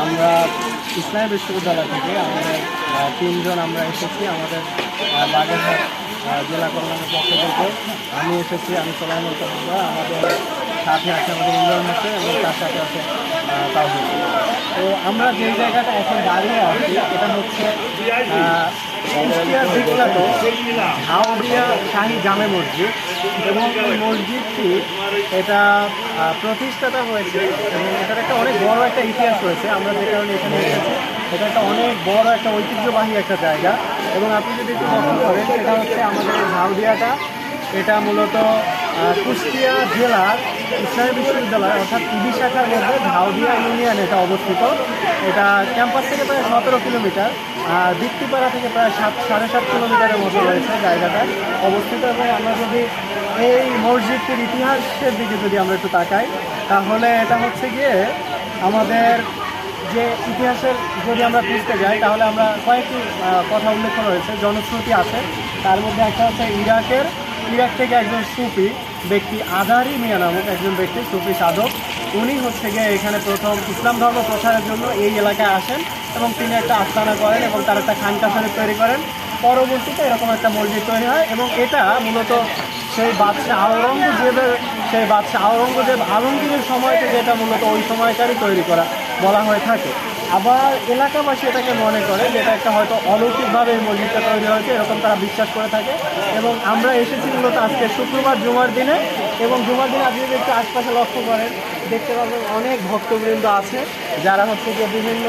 আমরা ইসলামী বিশ্ববিদ্যালয় থেকে আমাদের তিনজন আমরা এসেছি আমাদের বাগেরহাট জেলা কল্যাণের পক্ষ থেকে। আমি এসেছি, আমি সোলাইমুল কবির, আমাদের সাথে আছে আমাদের ইমরান হোসেন এবং তার সাথে আছে তাওহিদ। তো আমরা যে জায়গাটা এখন দাঁড়িয়ে আছি এটা হচ্ছে কুষ্টিয়ার বিখ্যাত হাওড়িয়া শাহী জামে মসজিদ, এবং এই মসজিদটি এটা প্রতিষ্ঠাতা হয়েছে এবং এটার একটা অনেক বড় একটা ইতিহাস রয়েছে। আমরা যে কারণে এখানে এসেছি, এটা একটা অনেক বড় একটা ঐতিহ্যবাহী একটা জায়গা। এবং আপনি যদি একটু লক্ষ্য করেন, এটা হচ্ছে আমাদের এই হাওড়িয়াটা, এটা মূলত কুষ্টিয়া জেলার ইসলামী বিশ্ববিদ্যালয় অর্থাৎ ইবি শাখার মধ্যে হাওড়িয়া ইউনিয়ন এটা অবস্থিত। এটা ক্যাম্পাস থেকে প্রায় 17 কিলোমিটার, দীপ্তিপাড়া থেকে প্রায় 7.5 কিলোমিটারের মতো রয়েছে জায়গাটা অবস্থিত। এবং আমরা যদি এই মসজিদটির ইতিহাসের দিকে যদি আমরা একটু তাকাই, তাহলে এটা হচ্ছে গিয়ে আমাদের যে ইতিহাসের যদি আমরা খুঁজতে যাই, তাহলে আমরা কয়েকটি কথা উল্লেখ করা হয়েছে, জনশ্রুতি আছে। তার মধ্যে একটা হচ্ছে ইরাক থেকে একজন সুফি ব্যক্তি আদারি মিয়া নামক একজন ব্যক্তি, সুফি সাধক, উনি হচ্ছে গিয়ে এখানে প্রথম ইসলাম ধর্ম প্রচারের জন্য এই এলাকায় আসেন এবং তিনি একটা আস্তানা করেন এবং তার একটা খানকা শরীফ তৈরি করেন। পরবর্তীতে এরকম একটা মসজিদ তৈরি হয় এবং এটা মূলত সেই বাদশাহ আওরঙ্গজেব আলমগীরের সময় থেকে এটা মূলত ওই সময়কারই তৈরি করা বলা হয়ে থাকে। আবার এলাকাবাসী এটাকে মনে করে যে এটা একটা হয়তো অলৌকিকভাবে এই মসজিদটা তৈরি হয়েছে, এরকম তারা বিশ্বাস করে থাকে। এবং আমরা এসেছি মূলত আজকে শুক্রবার জুমার দিনে, এবং জুমার দিনে আপনি যদি একটু আশপাশে লক্ষ্য করেন, দেখতে পাবেন অনেক ভক্তবৃন্দ আছে যারা হচ্ছে যে বিভিন্ন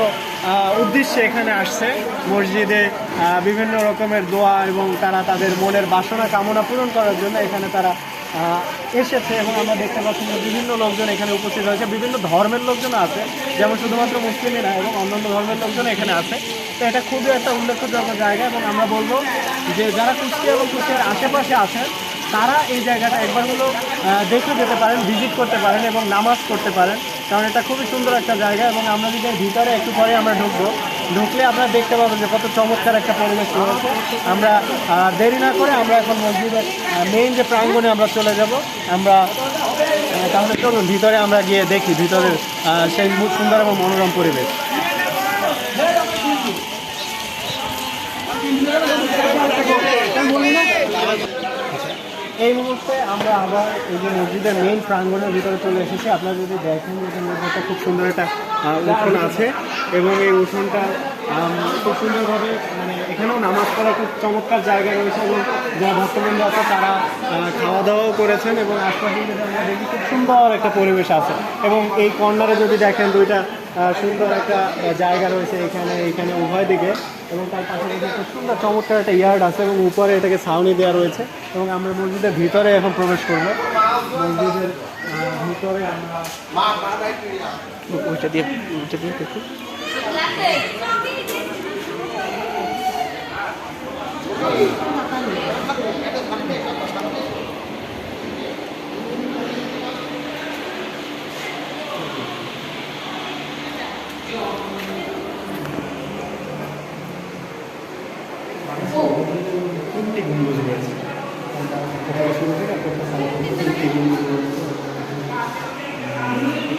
উদ্দেশ্যে এখানে আসছে মসজিদে বিভিন্ন রকমের দোয়া এবং তারা তাদের মনের বাসনা কামনা পূরণ করার জন্য এখানে তারা এসেছে। এবং আমরা দেখতে পাচ্ছি যে বিভিন্ন লোকজন এখানে উপস্থিত হয়েছে, বিভিন্ন ধর্মের লোকজন আছে, যেমন শুধুমাত্র মুসলিমই না এবং অন্যান্য ধর্মের লোকজন এখানে আছে। তো এটা খুবই একটা উল্লেখযোগ্য জায়গা এবং আমরা বলবো যে যারা কুষ্টিয়া এবং কুষ্টিয়ার আশেপাশে আছেন তারা এই জায়গাটা একবার হলো দেখে যেতে পারেন, ভিজিট করতে পারেন এবং নামাজ করতে পারেন, কারণ এটা খুবই সুন্দর একটা জায়গা। এবং আমরা যদি ভিতরে একটু পরে আমরা ঢুকলে আপনারা দেখতে পাবেন যে কত চমৎকার একটা পরিবেশ রয়েছে। আমরা দেরি না করে আমরা এখন মসজিদের মেইন যে প্রাঙ্গণে আমরা চলে যাব। আমরা তাহলে চলুন ভিতরে আমরা গিয়ে দেখি ভিতরের সেই সুন্দর এবং মনোরম পরিবেশ। এই মুহূর্তে আমরা আবার এই যে মসজিদের মেইন প্রাঙ্গণের ভিতরে চলে এসেছি। আপনারা যদি দেখেন যে মসজিদটা খুব সুন্দর একটা উঠোন আছে এবং এই উঠোনটা খুব সুন্দরভাবে মানে এখানেও নামাজ পড়ার খুব চমৎকার জায়গা রয়েছে এবং যারা ভক্তবৃন্দ আছে তারা খাওয়া দাওয়াও করেছেন এবং আশপাশে যদি আমরা দেখি খুব সুন্দর একটা পরিবেশ আছে। এবং এই কর্নারে যদি দেখেন দুইটা সুন্দর একটা জায়গা রয়েছে এখানে উভয় দিকে, এবং তার পাশাপাশি একটা সুন্দর চমৎকার একটা ইয়ার্ড আছে এবং উপরে এটাকে ছাউনি দেওয়া রয়েছে। এবং আমরা মসজিদের ভিতরে এখন প্রবেশ করব। মসজিদের ভিতরে আমরা ওইটা দিয়ে দেখি। তিনটি গম্বুজ রয়েছে, শুরু থেকে তিনটি গম্বুজ রয়েছে।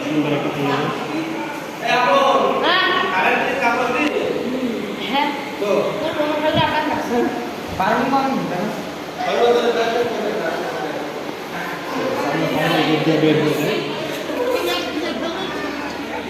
সুন্দর একটা পরিবেশ। বের হয়েছে